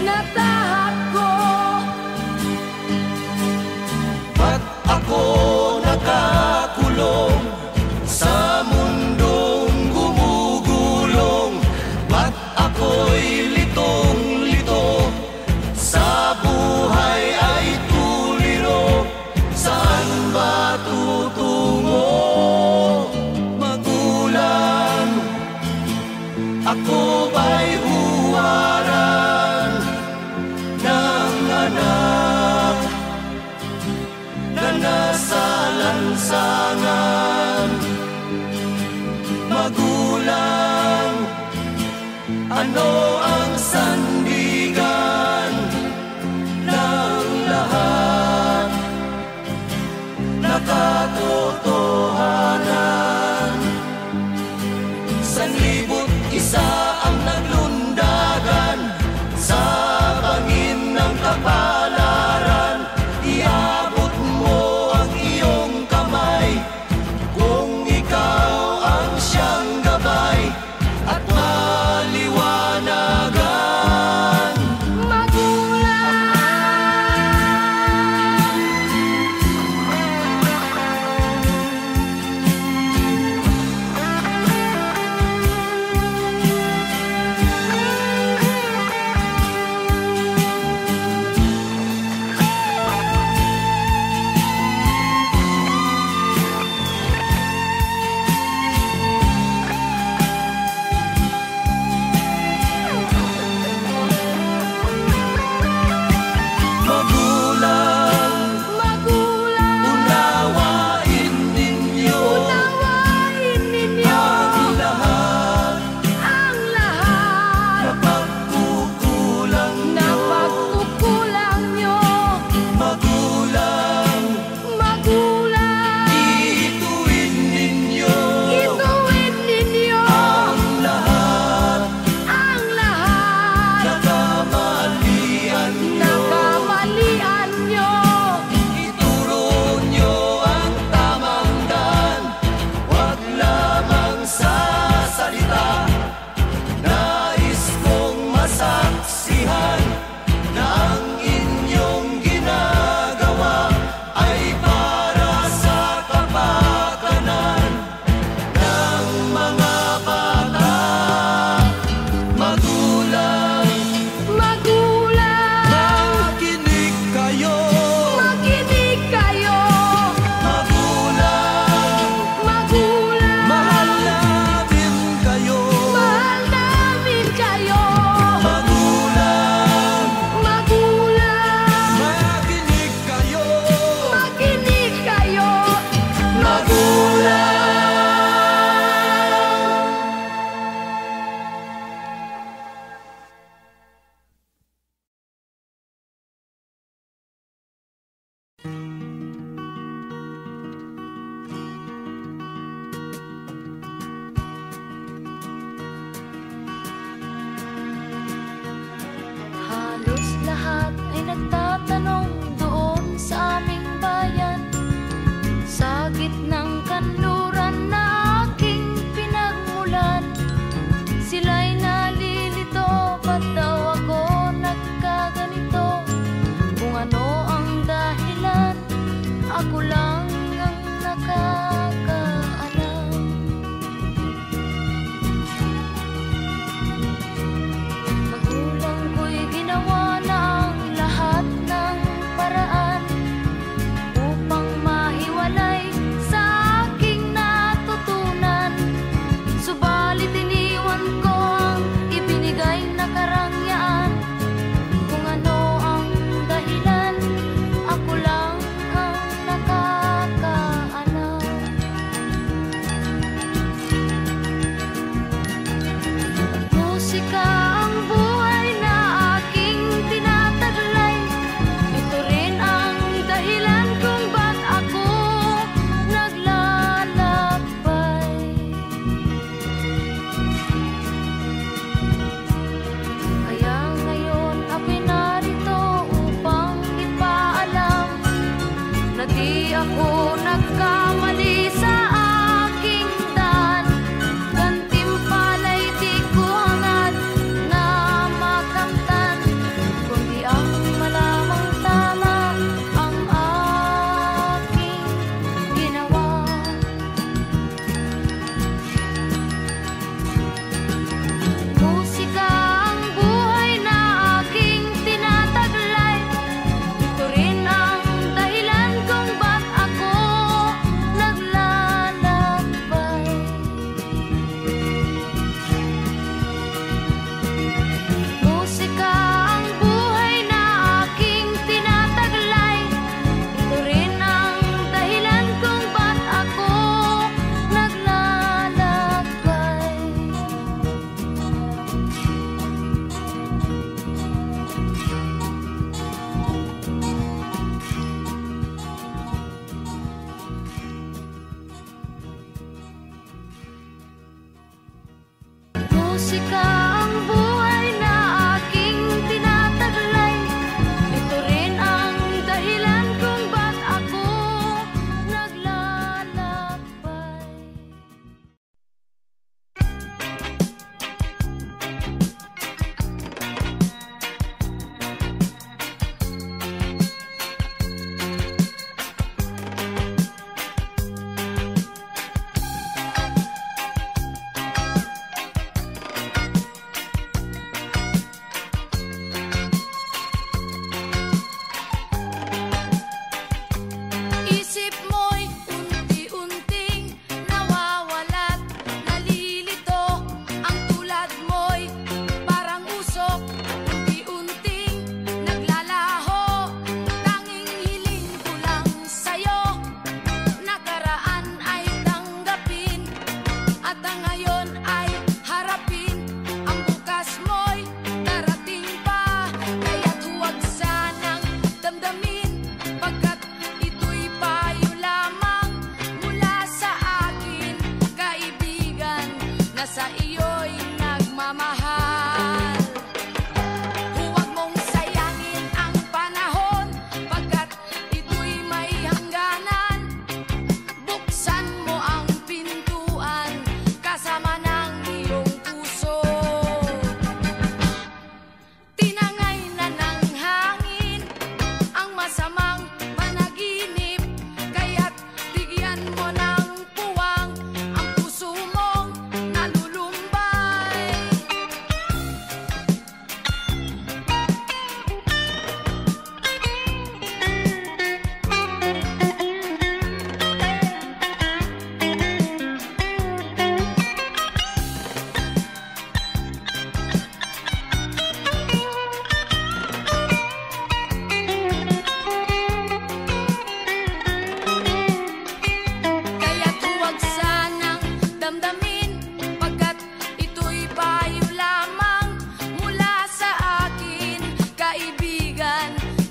tinatahak ko. Ba't ako nakakulong sa mundong gumugulong? Ba't ako'y litong-lito sa buhay ay tuliro? Saan ba tutungo? Magulang, ako ba'y huwaran ng anak na nasa lansangan? Magulang, ano ang sandigan ng lahat na katotohanan? Sanlibu't isa ang naglundagan sa bangin ng kapalaran. Iabot mo ang iyong kamay kung ikaw ang siyang gabay at maliwanag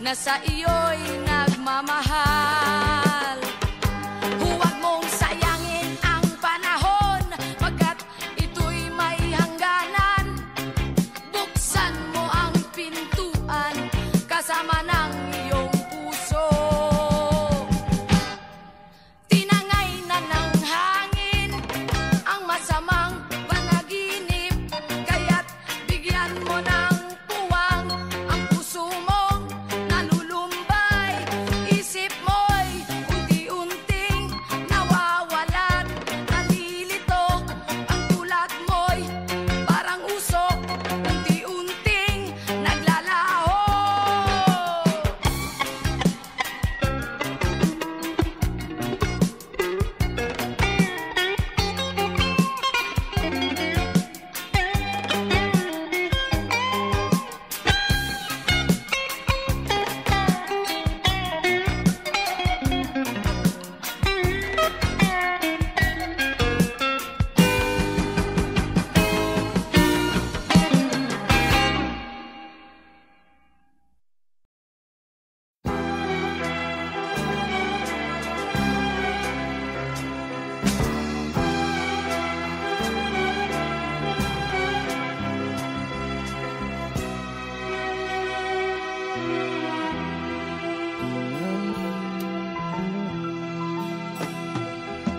na sa iyo'y nagmamahal. Huwag mong sayangin ang panahon, pagkat ito'y may hangganan. Buksan mo ang pintuan kasama ng iyong puso. Tinangay na ng hangin ang masamang panaginip, kaya't bigyan mo ng puwang ang puso mong nalulumbay. Isip mo'y unti-unting nawawalan, nalilito ang tulad mo'y parang usok, unti-unting naglalaho.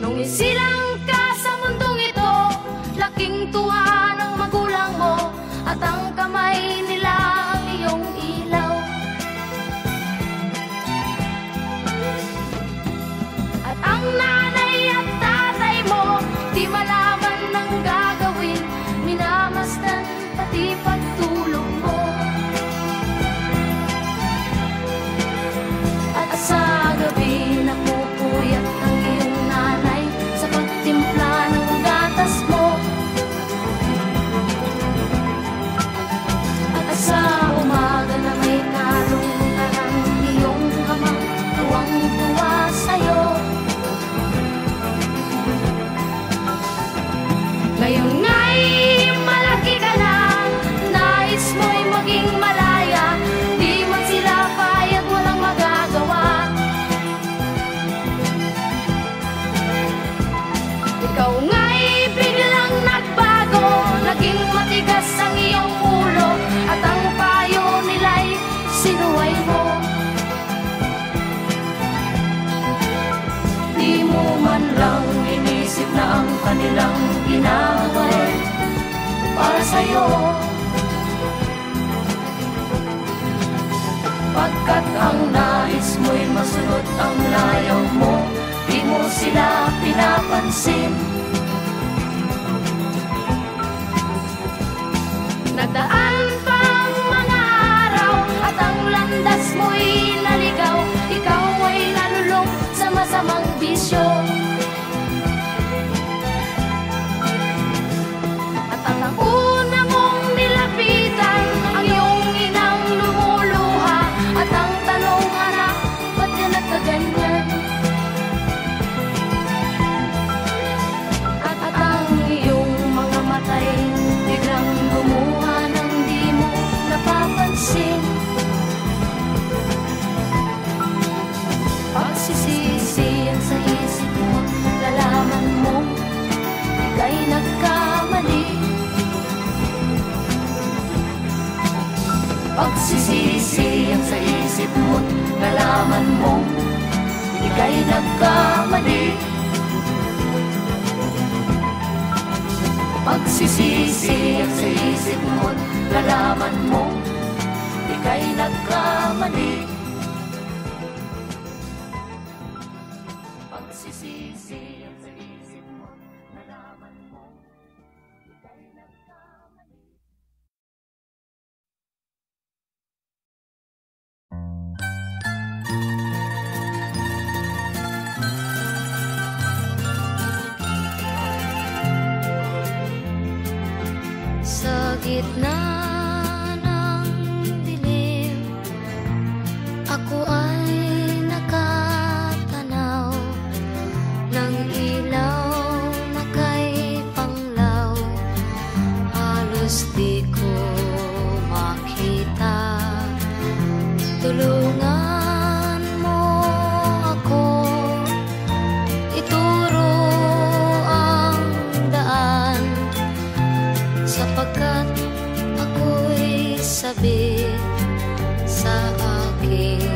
Nung isilang ka sa mundong ito, laking tuwa ng magulang mo, at ang kamay nila ang iyong ilaw. At ang nanay at tatay mo, di malaman ng gagawin, minamasdan pati pagtulog mo. At sa gabi napupuyat ang iyong nanay sa pagtimpla ng gatas mo. At sa umaga na may kalungkutan ang iyong amang tuwang-tuwa sa'yo. Ngayon nga'y malaki ka na, nais mo'y maging malaya, di man sila payag, walang magagawa. Ikaw nga'y biglang nagbago, naging matigas ang iyong ulo, at ang payo nila'y sinuway mo. Di mo man lang inisip na ang kanilang ginawa'y para sa'yo. Pagkat ang nais mo'y masunod ang layaw mo, di mo sila pinapansin. Nagdaan pa ang mga araw, at ang landas mo'y naligaw, ikaw ay nalulong sa masamang bisyo. At ang una mong nilapitan, ang iyong inang lumuluha, at ang tanong, anak, ba't ka nagkaganyan? At ang iyong mga matay biglang lumuha nang di mo napapansin. Pagsisisihan sa isip mo, lalaman mo ika'y nagkamali. Pagsisisihan sa isip mo, lalaman mo ika'y nagkamali. Pagsisisihan sa isip mo, lalaman mo ika'y nagkamali. Pagsisisihan sa isip mo, lalaman mo ika'y nagkamali. Sa gitna ng dilim, ako ay nakatanaw ng ilaw na kay panglaw. Halos di ko makita, Tulungan mo ako, ituro ang daan, sapagkat ako'y sabik sa aking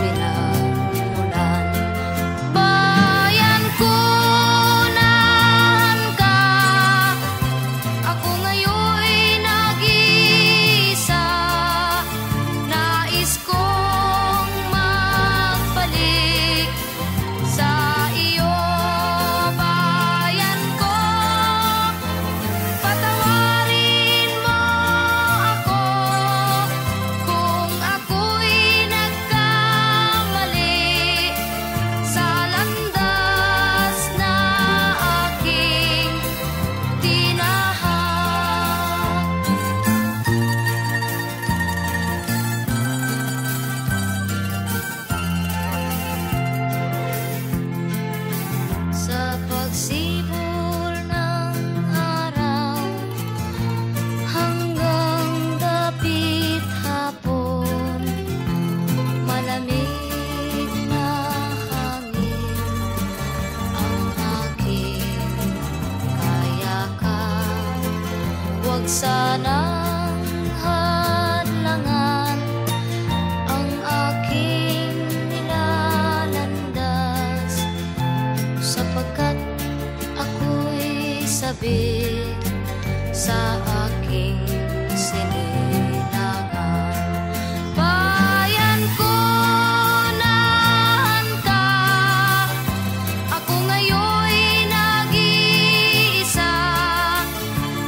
pinagmulan. Bayan ko, nahan ka, ako ngayon'y nag-iisa. Nais kong magbalik sa iyo, bayan ko. Patawarin mo ako kung ako'y nagkamali sa landas na aking tinahak. Sa pagsibol ng araw hanggang dapit hapon, malamig na hangin ang aking kayakan. Huwag sanang hadlangan ang aking nilalandas, sapagkat ako'y sabik sa aking sinilangan. Bayan ko, nahan ka, ako ngayon'y nag-iisa.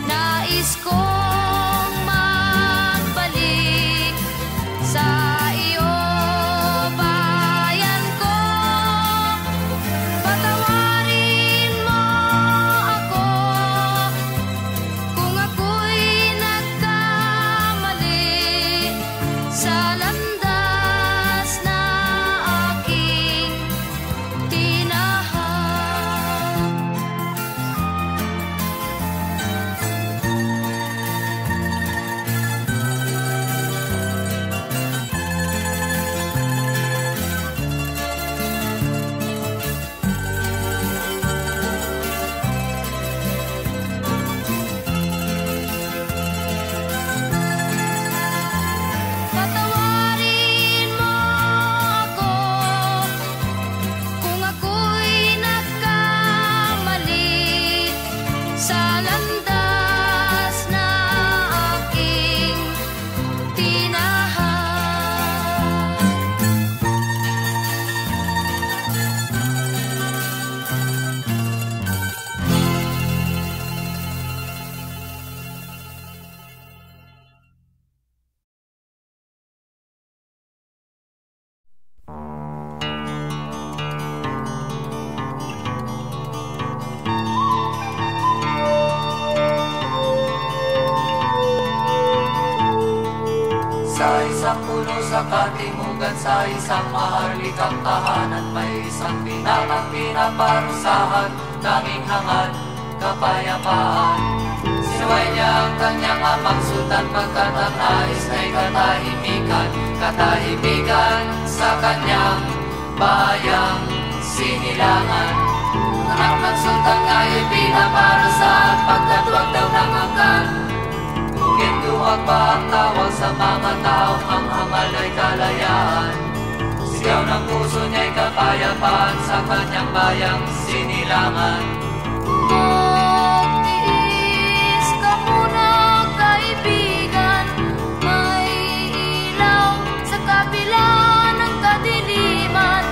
Nais kong magbalik sa iyo, bayan ko. Patawarin mo ako kung ako'y nagkamali sa landas na aking tinahak. Patawarin mo ako kung ako'y nagkamali sa landas na aking tinahak. Sa isang puno sa katimugan, sa isang maharlikang tahanan, may isang binatang pinaparusahan, tanging hangad, kapayapaan. Sinuway niya ang kanyang amang sultan, pagkat ang nais ay katahimikan, katahimikan sa kanyang bayang sinilangan. Anak ng sultan nga'y pinaparusahan, pagkat wag daw nangangkan. Ngunit duwag ba ang tawag sa mga taong ang hangal ay kalayaan? Sigaw ng puso niya'y kapayapaan sa kanyang bayang sinilangan. Magtiis ka muna, kaibigan, may ilaw sa kabila ng kadiliman.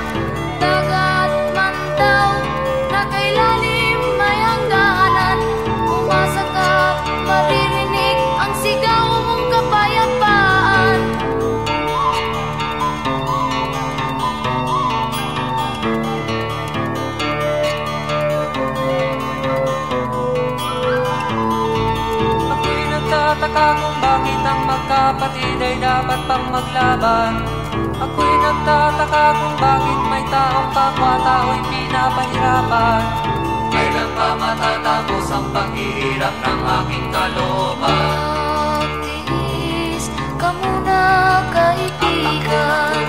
Dagat man daw na kay lalim may hangganan, umasa ka, maririnig ang sigaw mong kapayapaan. Ako'y nagtataka kung bakit ang magkapatid ay dapat pang maglaban. Ako'y nagtataka kung bakit may taong kapwa-tao'y pinapahirapan. Kailan pa matatapos ang paghihirap ng aking kalooban? Magtiis ka muna, kaibigan,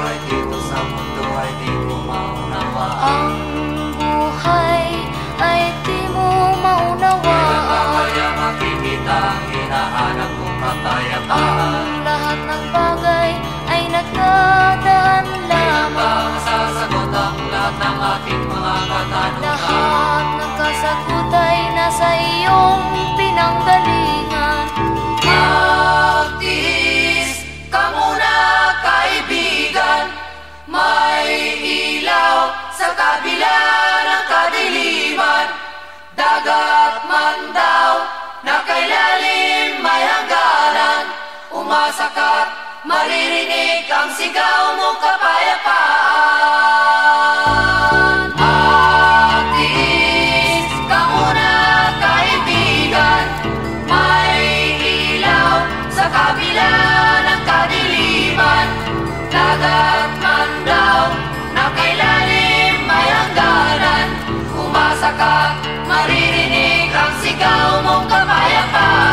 Sumasakat, maririnig ang sigaw mong kapayapaan. Atis ka muna kaibigan, may ilaw sa kabila ng kadiliman. Dagat man daw na kailalim may hangganan. Sumasakat, maririnig ang sigaw mong kapayapaan.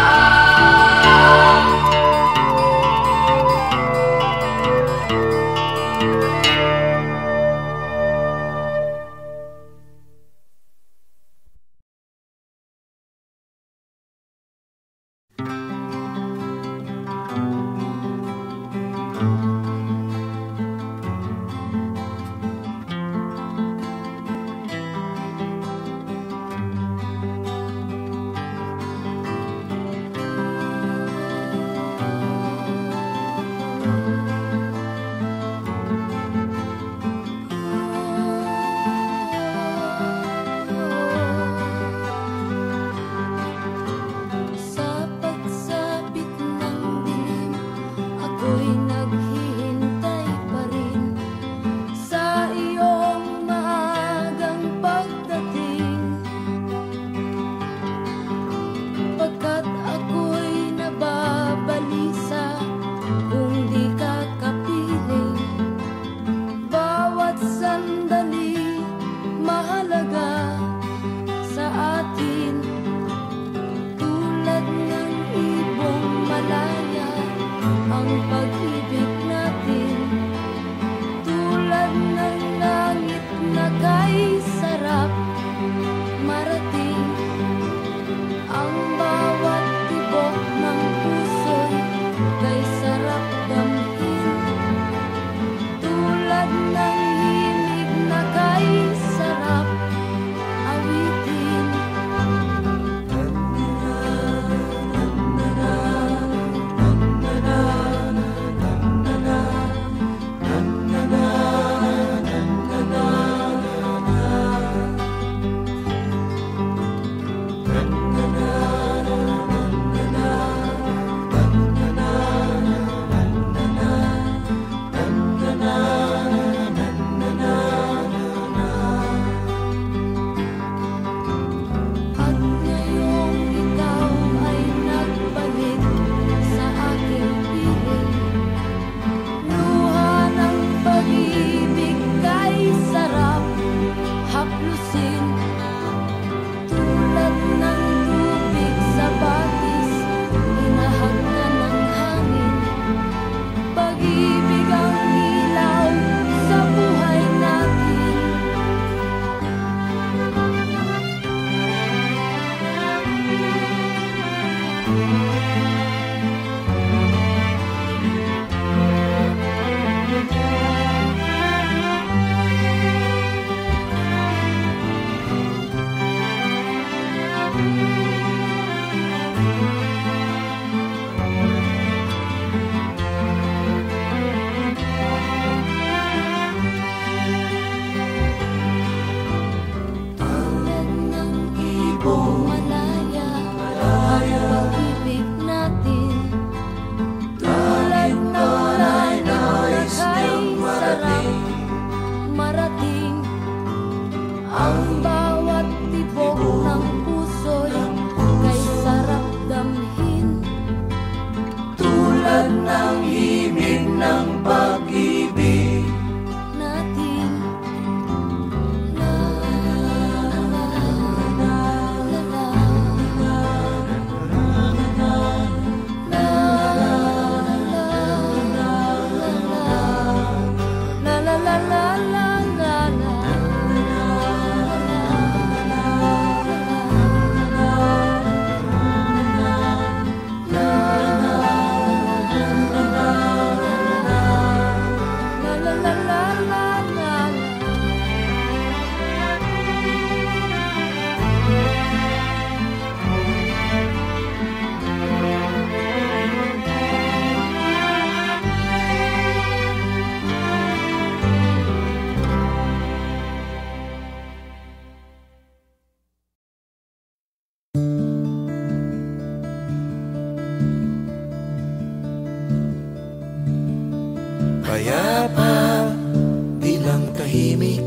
tahimik,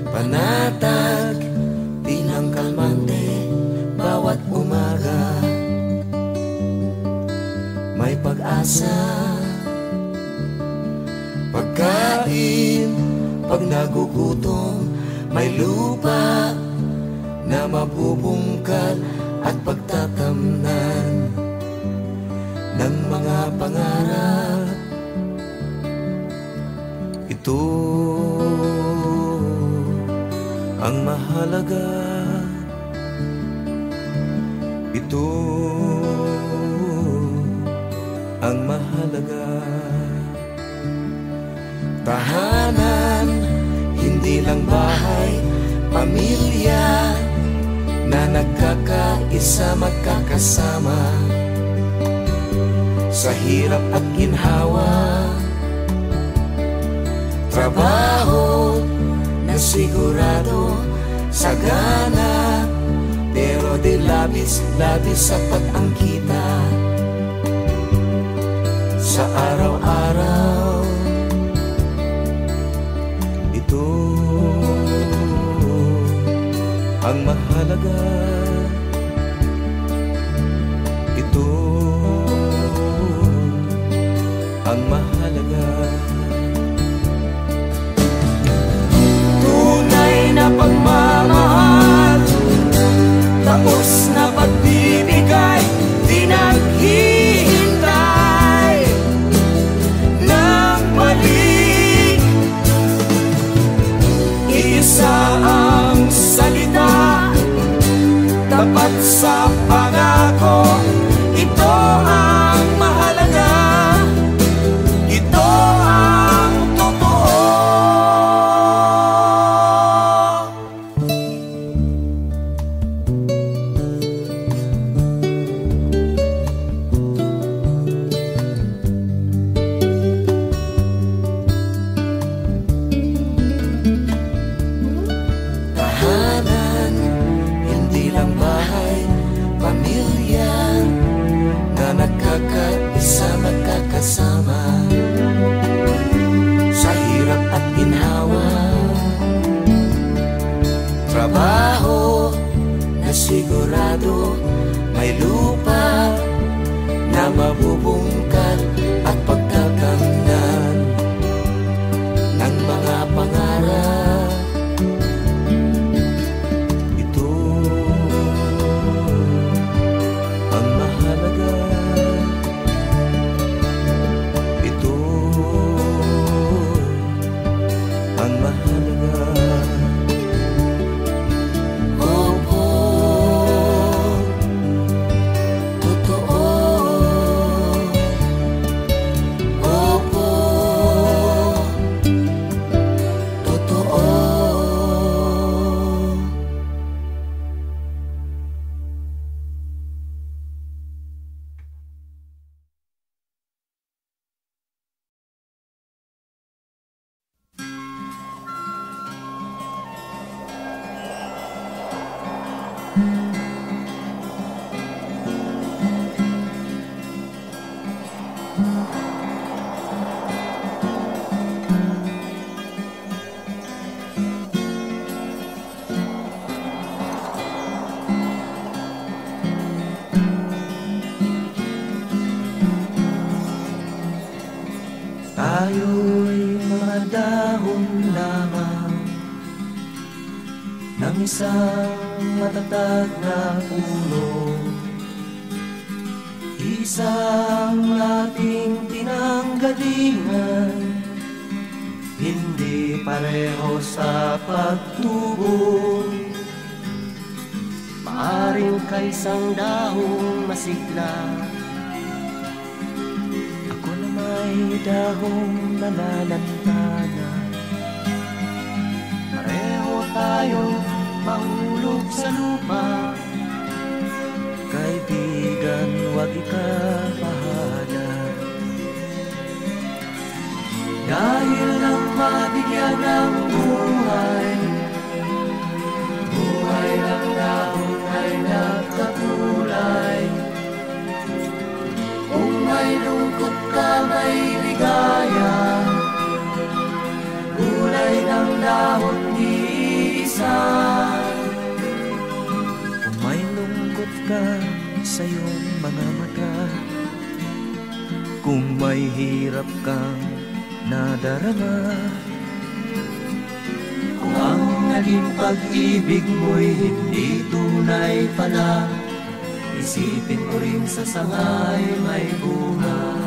panatag, bilang kalmante, bawat umaga may pag-asa. Pagkain, pag nagugutom, may lupa na mabubungkal at pagtatamnan ng mga pangarap. Ito ang mahalaga. Ito ang mahalaga. Tahanan, hindi lang bahay, pamilya na nagkakaisa, magkakasama sa hirap at ginhawa. Trabaho na sigurado, sagana, pero di labis-labis sapat ang kita sa araw-araw. Ito ang mahalaga. Ito ang mahalaga. Tunay na pagmamahal, tapos na pagbibigay, di naghihintay ng balik. Isa ang salita, tapat sa pangako. Ito ang mahalaga. Ito ang totoo. Tahanan, hindi lang bahay, pamilya na nagkakaisa, magkakasama sa hirap at ginhawa. Trabaho na sigurado, may lupa na mabubungkal at pagtatamnan ng mga pangarap. Ito ang mahalaga. Ito ang mahalaga. Opo, totoo. Opo, totoo. Tayo'y mga dahon lamang ng isang matatag na puno. Isang ating pinanggalingan, hindi pareho sa pagtubo. Maaring kaisang dahong masigla, ako na may dahong nalalantana. Pareho tayong mahulog sa lupa. Kaibigan, huwag ikabahala. Dahil lang mabigyan ng buhay, buhay ng dahon ay nagkakulay. Kung may lungkot ka, may ligaya, gulay ng ang dahon di isa. Kung may lungkot ka sa iyong mga mata, kung may hirap kang nadarama, kung ang naging pag-ibig mo'y hindi tunay pala, isipin mo rin sa sangay may bunga.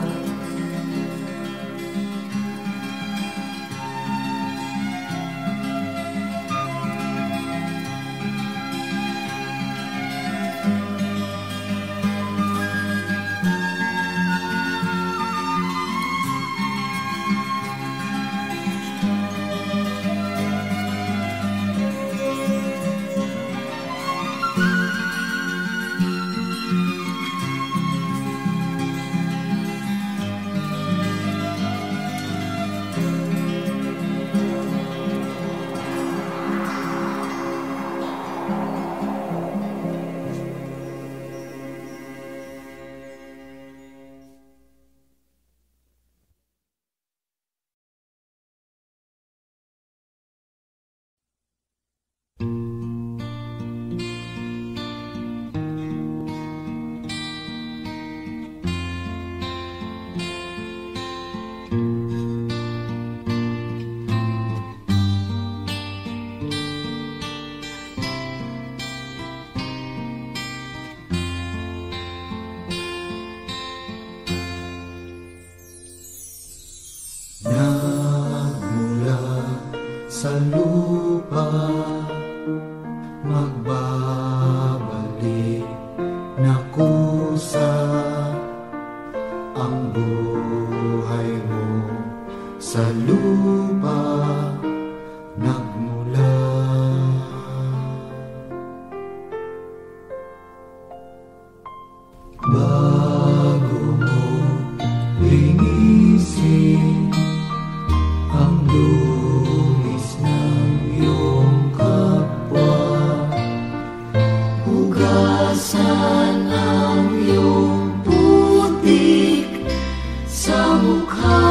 Sa lupa magbabalik na kusa ang buhay mo. Sa lupa nagmula. Bago mo linisin ang lumis ng iyong kapwa, hugasan ang iyong putik sa mukha.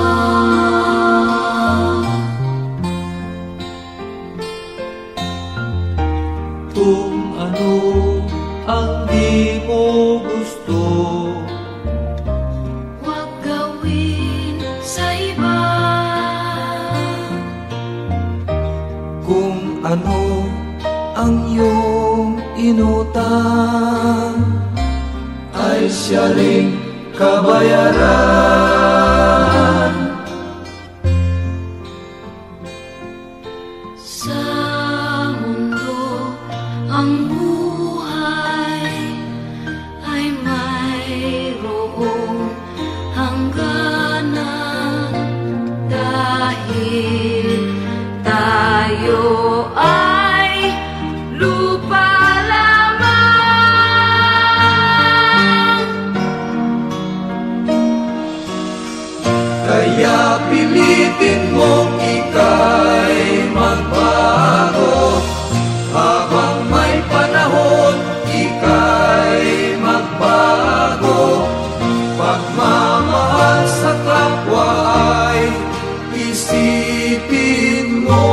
Kung ano ang di mo gusto, Huwag gawin sa iba. kung ano ang iyong inutang, ay siya ring kabayaran. Sa mundo ang buhay ay mayroong hangganan, dahil tayo ay lupa lamang. Kaya pilitin mong ika'y magbago, habang may panahon ika'y magbago. Pagmamahal sa kapwa ay isipin mo.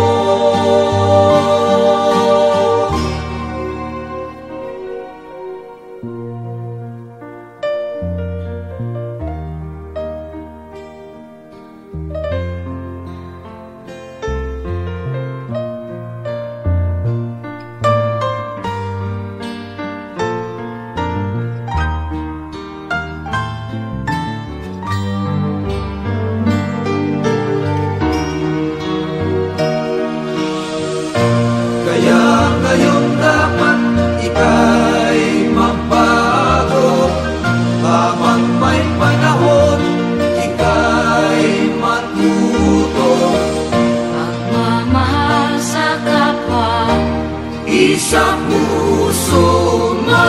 Kaya ngayon dapat ika'y magbago, habang may panahon ika'y matuto. Pagmamahal sa kapwa, Isa puso mo.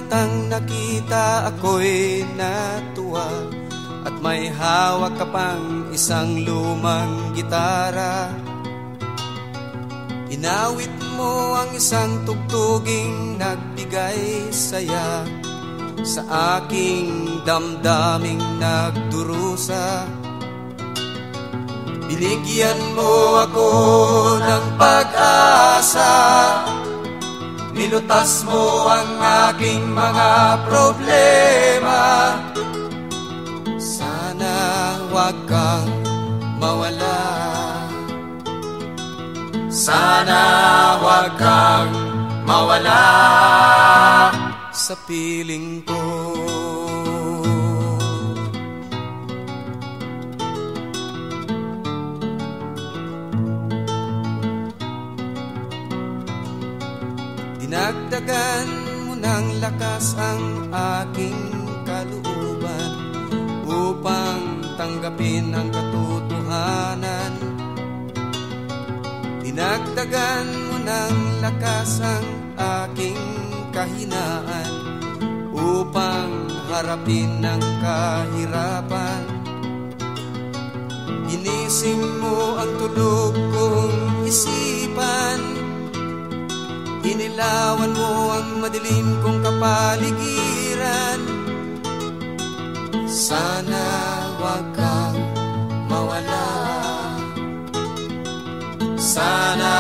kitang nakita, ako'y natuwa. At may hawak ka pang isang lumang gitara. Inawit mo ang isang tugtuging nagbigay saya sa aking damdaming nagdurusa. Binigyan mo ako ng pag-asa, nilutas mo ang aking mga problema. Sana wag kang mawala, sana wag kang mawala sa piling ko. Dinagdagan mo ng lakas ang aking kalooban upang tanggapin ang katotohanan. Dinagdagan mo ng lakas ang aking kahinaan upang harapin ang kahirapan. Ginising mo ang tulog kong isipan, inilawan mo ang madilim kong kapaligiran. Sana wag kang mawala, sana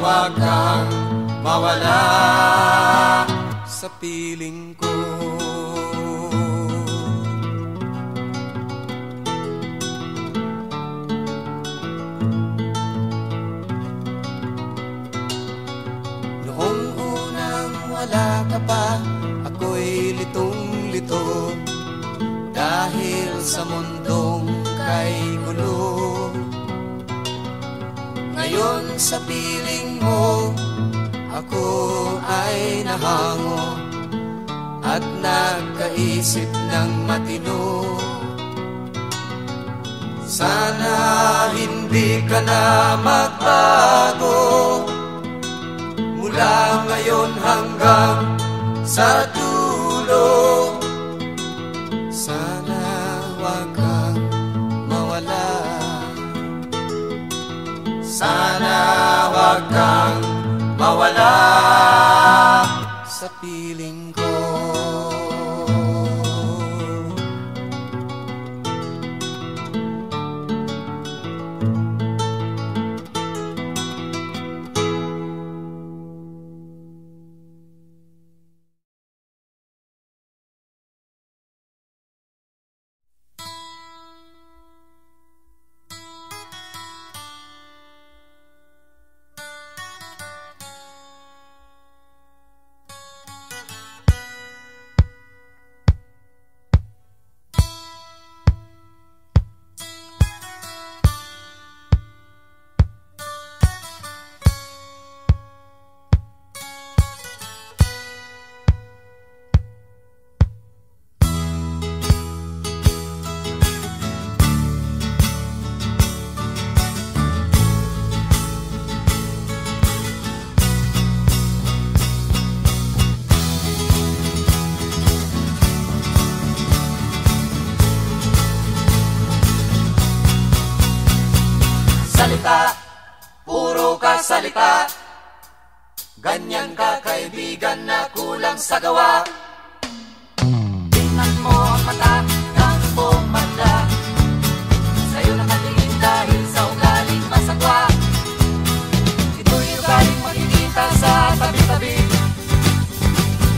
wag kang mawala sa piling ko. Noong unang wala ka pa, ako'y litong-lito dahil sa mundong kay gulo. Ngayon sa piling mo, ako ay nahango at nagkaisip ng matino. Sana hindi ka na magbago mula ngayon hanggang sa dulo. Sana wag kang mawala, sana wag kang mawala sa piling ko. Salita, puro ka salita, ganyan ka kaibigan na kulang sa gawa. Tingnan mo ang mata ng buong banda, sa'yo nakatingin dahil sa ugaling masagwa. Ito'y ugaling makikita sa tabi-tabi,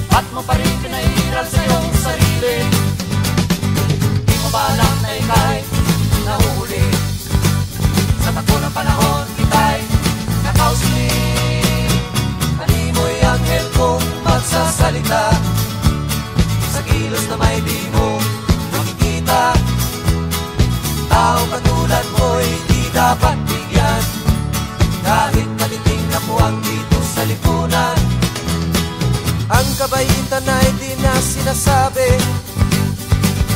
at mo pa rin pinairal sa iyong sarili. Di mo ba alam na ika'y nahuhuli sa takbo ng panahon, kita'y nakausli. Animoy anghel kong magsasalita sa kilos na may di mo makikita. Tao katulad mo'y di dapat bigyan, kahit maliting na puwang dito sa lipunan. Ang kabaitan ay di na sinasabi,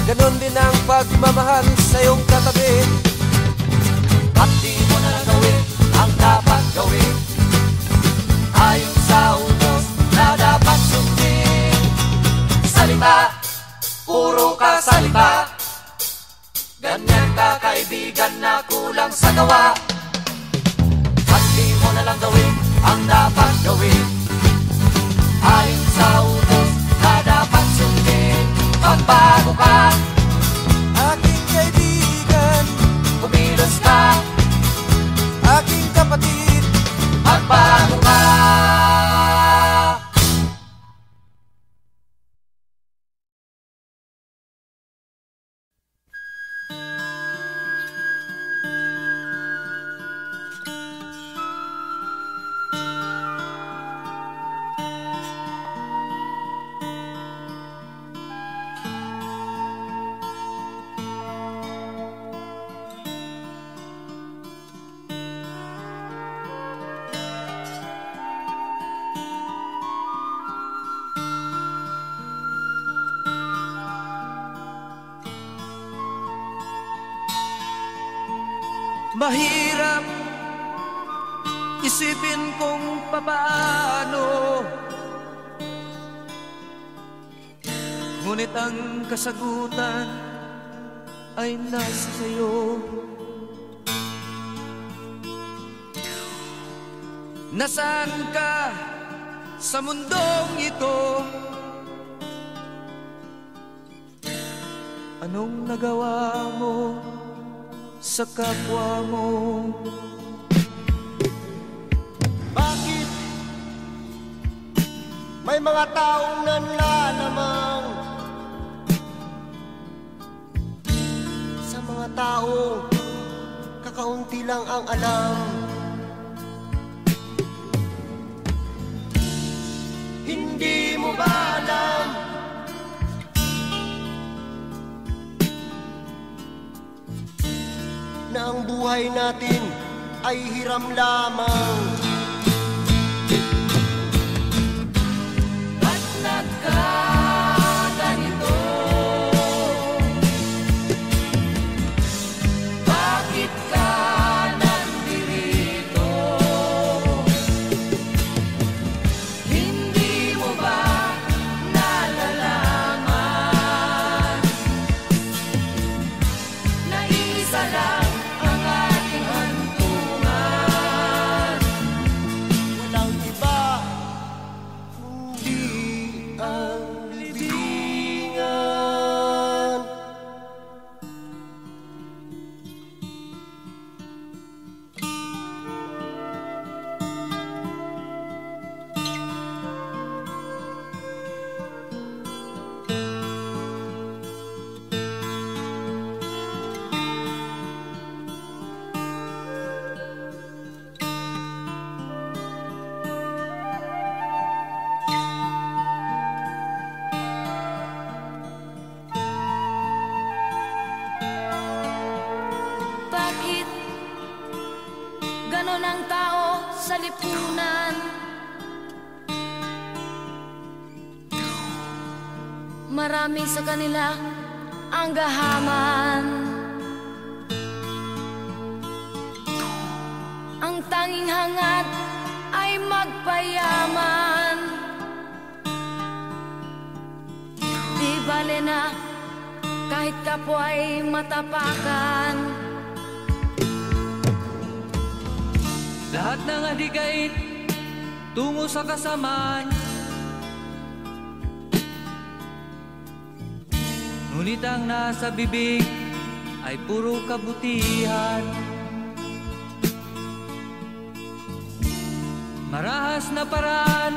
ganon din ang pagmamahal sa iyong katabi. At di mo na gawin ang dapat gawin, ayon sa utos na dapat sundin. magkakaibigan na kulang sa gawa. At di mo na lang gawin ang dapat gawin, alin sa utos na dapat sundin. Magbago ka, aking kaibigan, kumilos ka, aking kapatid, magbago ka. Mahirap isipin kung papaano, ngunit ang kasagutan ay nasa sayo. Nasaan ka sa mundong ito? Anong nagawa mo sa kapwa mo? Bakit may mga taong nanlalamang sa mga taong kakaunti lang ang alam? Hindi mo ba alam na ang buhay natin ay hiram lamang? Ba't nagkaganito? Bakit ka nandirito? Hindi mo ba nalalaman na isa lang ang ating hantungan? Walang iba kundi ang libingan. Bakit ganon ang tao sa lipunan? Marami sa kanila ang gahaman. Ang tanging hangad ay magpayaman. Di bale na kahit kapwa ay matapakan. Lahat ng adikain tungo sa kasamaan, ngunit ang nasa bibig ay puro kabutihan. Marahas na paraan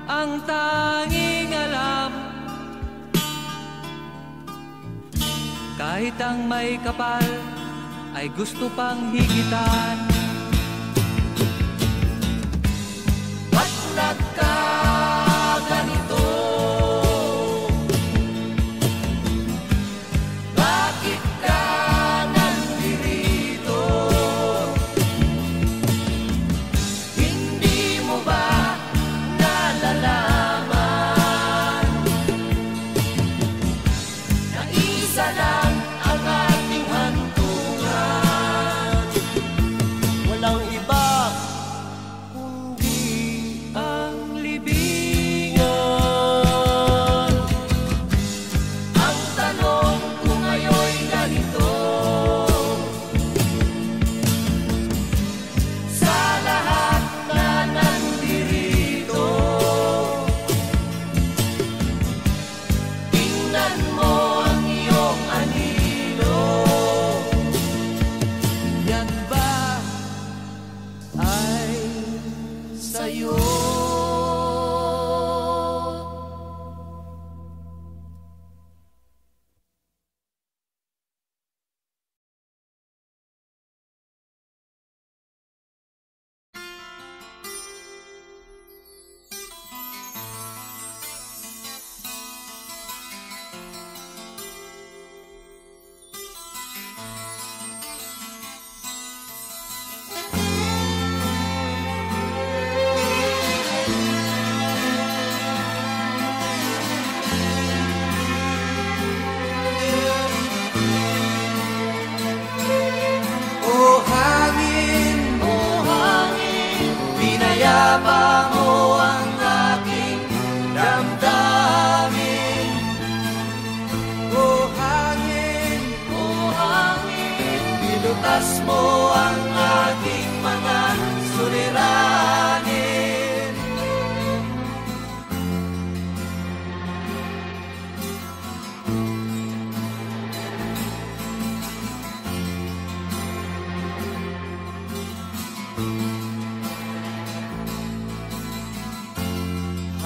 ang tanging alam, kahit ang may kapal ay gusto pang higitan. Ba't nagkaganito? Bakit ka nandirito? Hindi mo ba nalalaman na isa lang ang ating hantungan?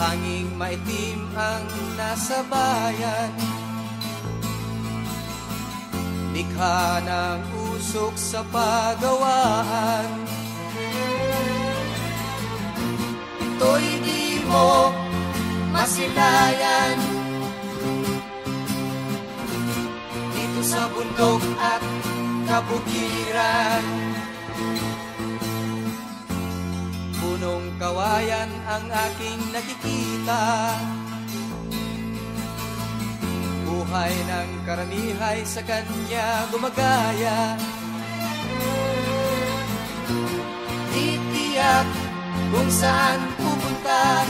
Tanging maitim ang nasa bayan, likha ng usok sa pagawaan. Ito'y di mo masilayan, dito sa bundok at kabukiran. Punong kawayan ang aking nakikita, buhay ng karamihay sa kanya gumagaya. Titiyak kung saan pupunta,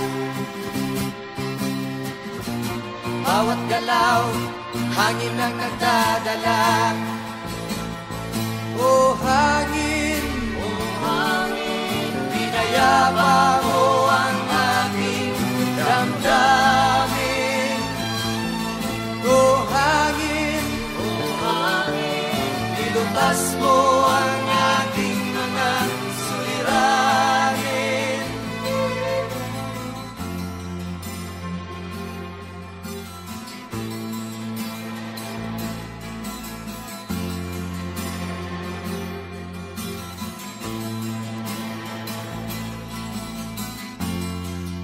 bawat galaw hangin ang nagdadala. O hangin, pinayapa mo ang aking damdamin. O hangin, nilutas mo ang aking mga suliranin.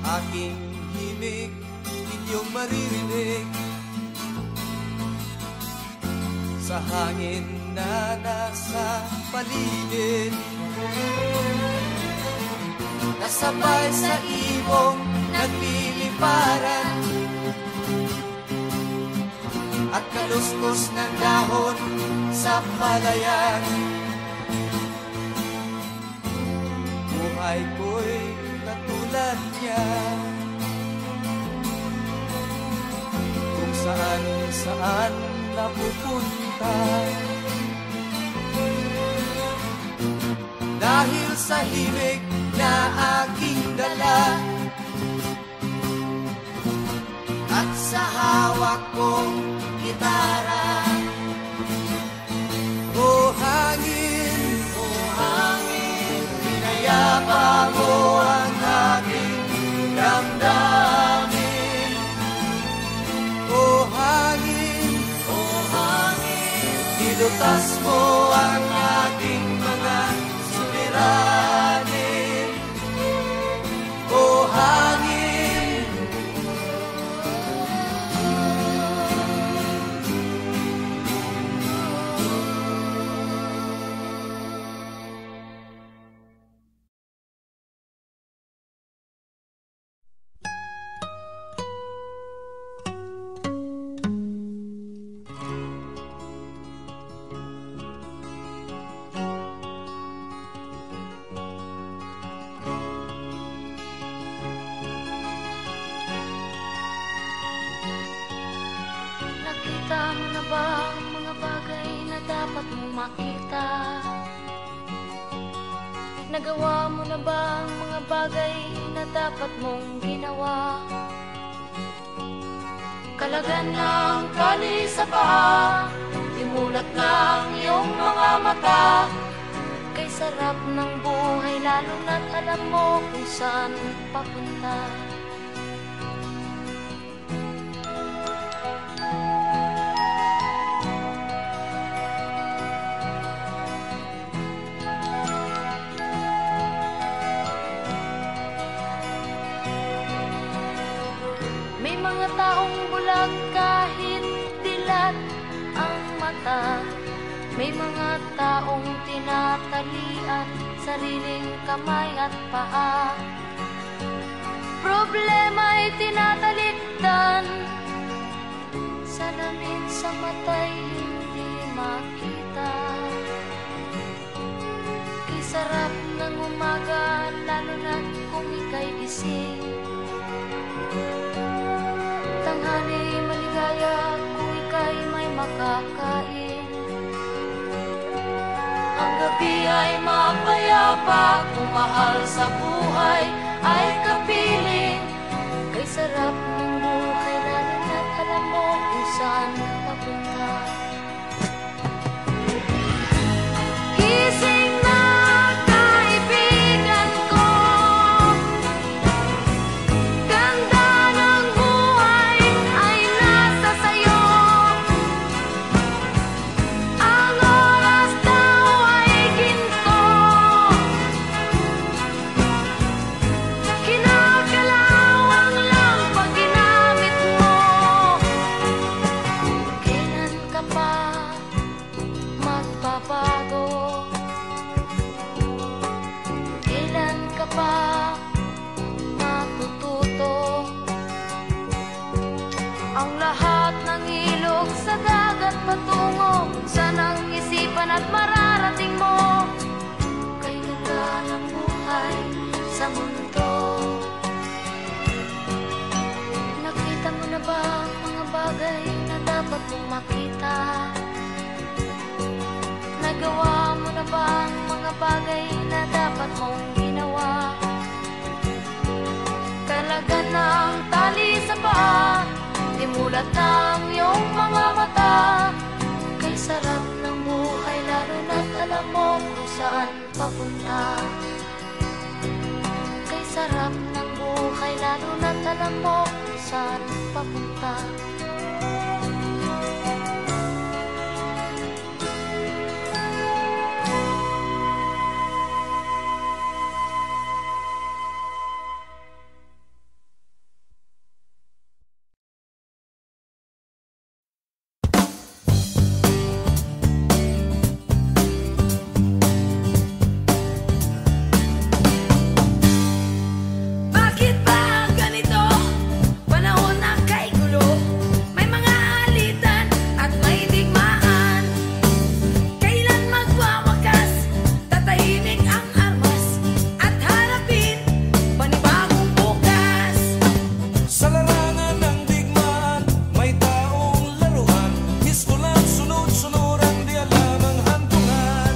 Aking himig, inyong maririnig sa hangin na nasa paligid. Kasabay sa ibong nagliliparan at kaluskos ng dahon sa palayan. Buhay ko'y katulad niya, kung saan napupunta. Dahil sa himig na aking dala at sa hawak kong gitara. O hangin, pinayapa mo ang aking damdamin. O hangin, nilutas mo ang aking mga suliranin. O hangin, Nakita mo na ba ang mga bagay na dapat mong makita? Nagawa mo na ba ang mga bagay na dapat mong ginawa? Kalagan ng kali sa paa, imulat ng iyong mga mata. Kay sarap ng buhay lalo na't alam mo kung saan papunta. May mga taong bulag kahit dilat ang mata. May mga taong tinatalian sariling kamay at paa. Problema'y tinatalikdan, salamin sa mata'y hindi makita. Kay sarap ng umaga lalo na't kung ika'y gising. Tanghali maligaya kung ika'y may makakain. Ang gabi ay mapayapa kung mahal sa buhay ay kapiling. Kay sarap ng buhay lalo na't alam mo kung saan papunta. Gising na kaibigan ko, ganda sa mundo. Nakita mo na ba ang mga bagay na dapat mong makita? Nagawa mo na ba ang mga bagay na dapat mong ginawa? Talaga ng tali sa paa, dimulat ng iyong mga mata. Kay sarap ng buhay lalo na't alam mo kung saan papunta. Kay sarap ng buhay lalo na't alam mo kung saan papunta. Bakit ba ganito? Panahon na kay gulo. May mga alitan at may digmaan. Kailan magwawakas? Tatahimik ang armas at harapin panibagong bukas. Sa larangan ng digmaan, may taong laruan. Misto lang sunod-sunuran, di alam ang hantungan.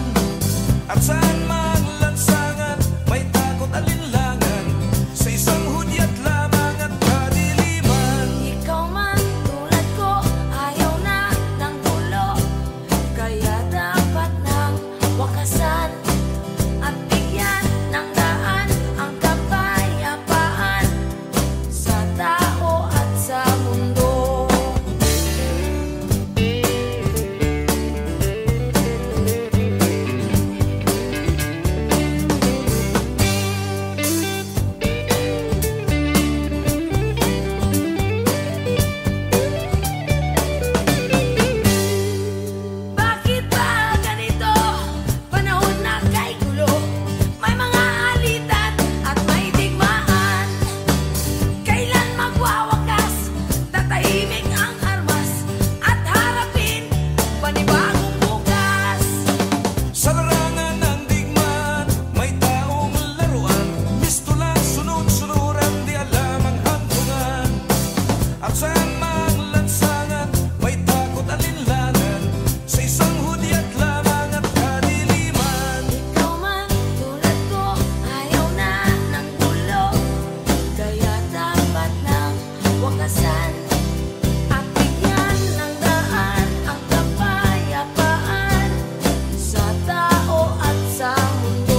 At saan man lansangan, may takot alinlangan. Sa isang hudyat lamang at kadiliman. Ikaw man tulad ko, ayaw na ng gulo. Kaya dapat nang wakasan at bigyan ng daan ang kapayapaan sa tao at sa mundo. Bakit ba ganito? Panahon na kay gulo. May mga alitan at may digmaan. Kailan magwawakas? Tatahimik ang armas at harapin panibagong bukas. Sa larangan ng digmaan, may taong laruan. Misto lang sunod-sunuran, di alam ang hantungan. At saan mang lansangan, may takot alinlangan. Sa isang hudyat lamang at kadiliman. Ikaw man tulad ko, ayaw na ng gulo. Kaya dapat nang wakasan at bigyan ng daan ang kapayapaan sa tao at sa mundo.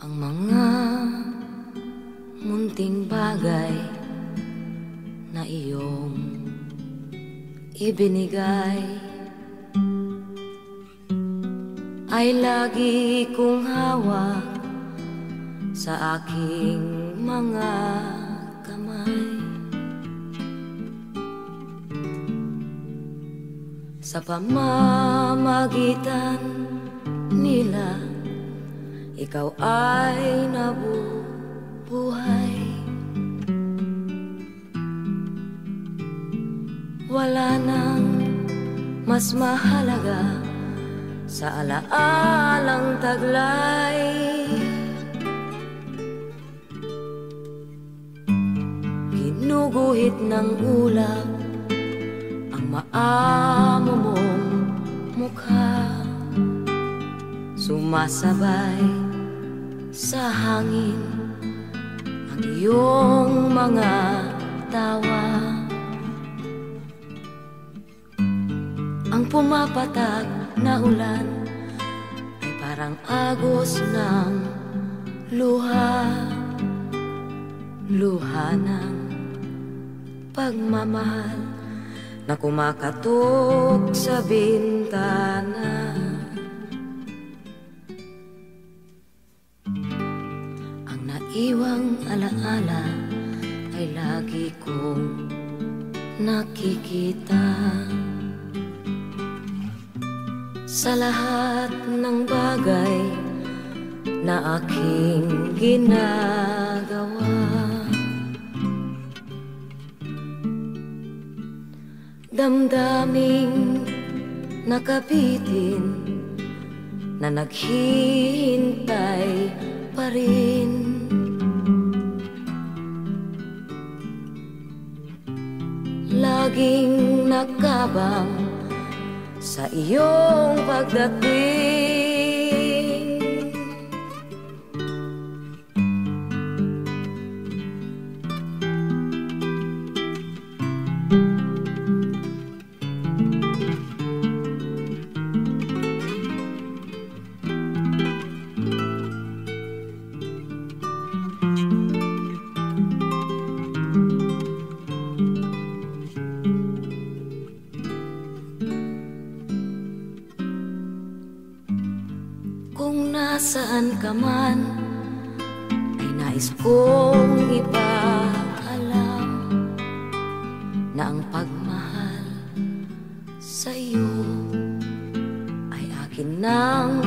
Ang mga munting bagay na iyong ibinigay ay lagi kong hawak sa aking mga kamay. Sa pamamagitan nila, ikaw ay nabubuhay. Wala nang mas mahalaga sa alaalang taglay. Ginuguhit ng ulap ang maamo mong mukha, sumasabay sa hangin ang iyong mga tawa. Ang pumapatak na ulan ay parang agos ng luha, luha ng pagmamahal na kumakatok sa bintana. Ang naiwang alaala ay lagi kong nakikita sa lahat ng bagay na aking ginagawa. Damdaming nakabitin na naghihintay pa rin. Laging nakabang sa iyong pagdating. Saan ka man ay nais kong ipaalam na ang pagmahal sa iyo ay akin nang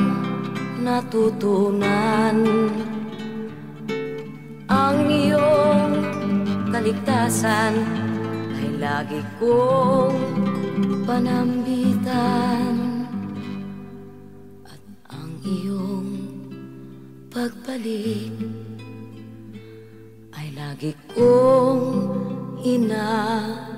natutunan. Ang iyong kaligtasan ay lagi kong panambitan. Pagbalik ay lagi kong inaasam.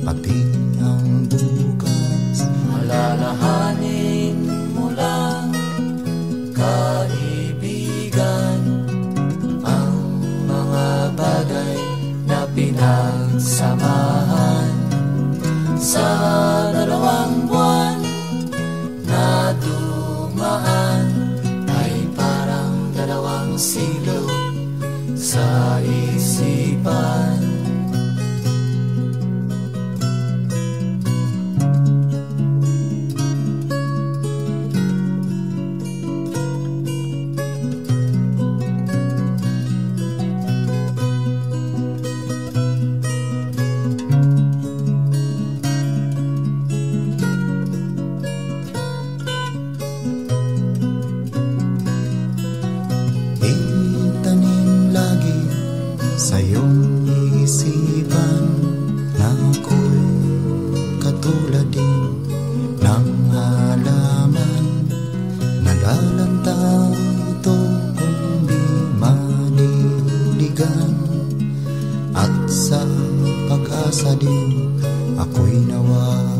Pati ang bukas, malalaman ako'y nawawalan.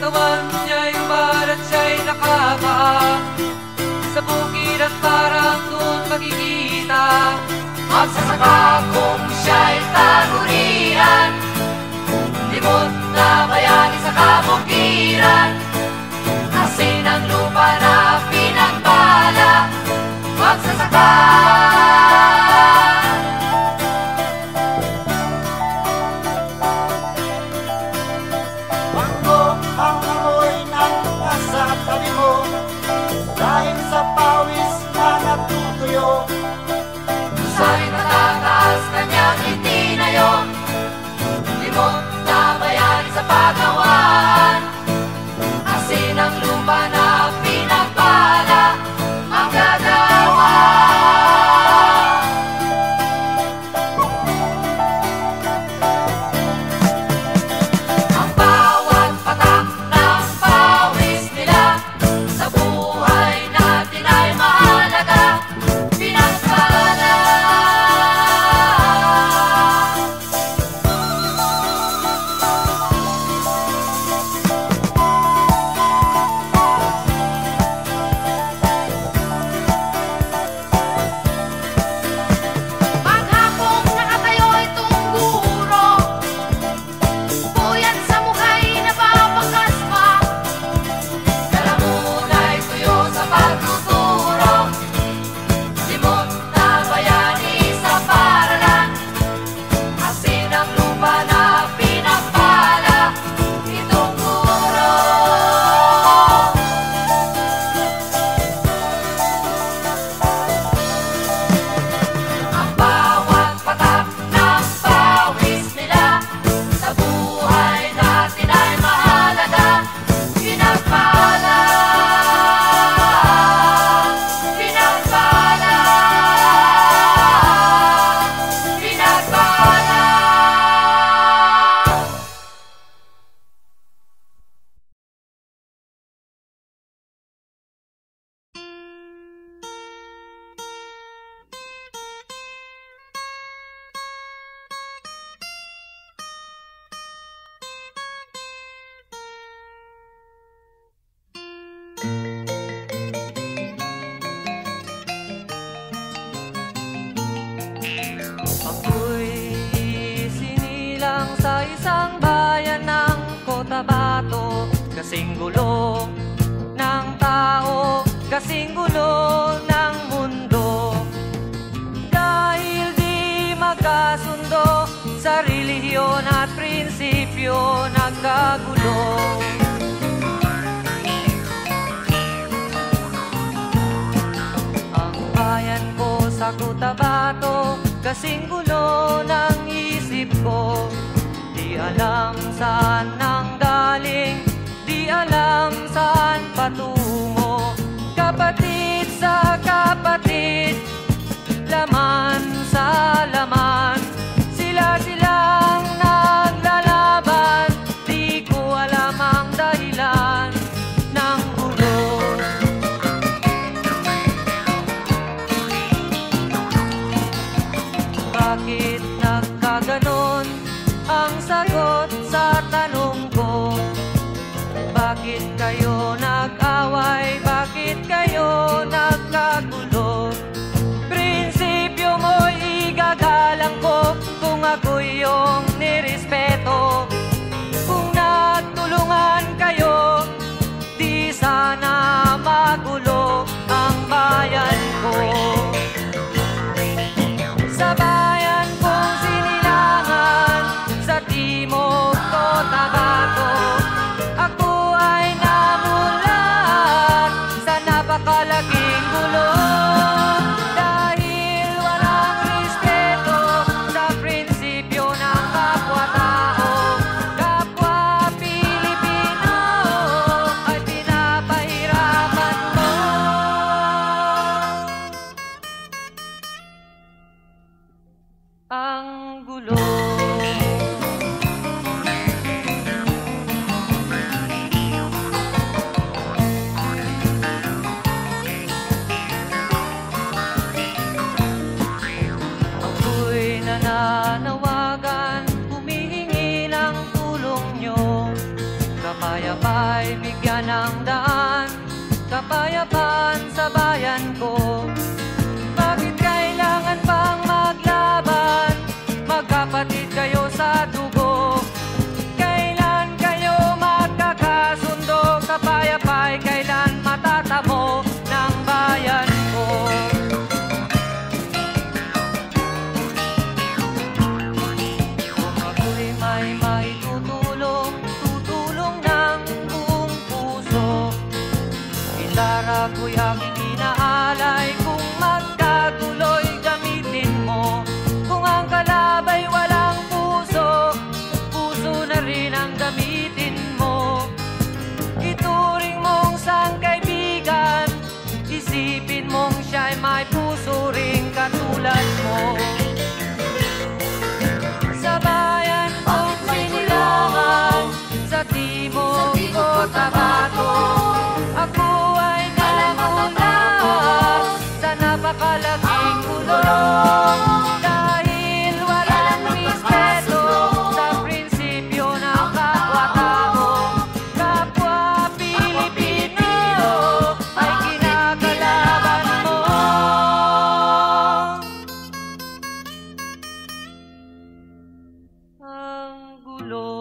Katawan niya'y balat siya'y nakapaa sa bukid at parang doon makikita. Magsasaka kung siya'y tanurian, limot na bayani sa kabukiran. Asin ang lupa na pinagbala, magsasaka. Ang amoy ng nasa tabi mo, dahil sa pawis na natutuyo. Sa'y matataas kanyang itinayo, limot na bayani sa pagawaan. Asin ang lupa na pinagpala, ang gagawa. Ang bawat patak ng pawis nila sa buhay natin ay mahalaga, pinagpala. Maghapong nakatayo itong guro, puyat sa mukhay nababakas pa. Dalamuna'y tuyo sa pagtuturo, limot na bayani sa paralan. Asin ang lupa na pinagpala, itong guro. Ang bawat patak ng pawis nila sa buhay natin ay mahalaga, pinagpala. Pinagpala. Pinagpala. Ako'y sinilang sa isang bayan ng Cotabato, kasing gulo ng tao, kasing gulo ng mundo. Dahil di magkasundo sa relihiyon at prinsipyo, nagkagulo. Ang bayan ko sa Cotabato, kasing gulo ng isip ko. Di alam saan nang galing, di alam saan patungo. Kapatid sa kapatid, laman sa laman, sila-silang naglalaban. Di ko alam ang dahilan ng gulo. Bakit nagkaganon ang sagot sa tanong ko? Bakit kayo nag-away? Bakit kayo nagkagulo? Prinsipyo mo'y igagalang ko kung ako'y kapayapa'y bigyan ng daan, kapayapaan sa bayan ko. Bakit kailangan pang maglaban? Magkapatid kayo sa dugo. Kailan kayo magkakasundo? Kapayapa'y kailan matatamo ng bayan ko? Kung ako'y may maitutulong, tutulong ng buong puso. Gitara ko'y aking inaalay, kung magkatuloy gamitin mo. Kung ang kalabay walang puso, puso na rin ang gamitin mo. Ituring mong sangkaibigan, isipin mong siya'y may puso ring katulad mo. Sa bayan kong sinilangan, sa timog ko Tabato, ako ay namuna sa napakalaking kulong. Dahil walang respeto sa prinsipyo ng kapwa-tao, kapwa Pilipino ay kinakalaban mo. Ang gulo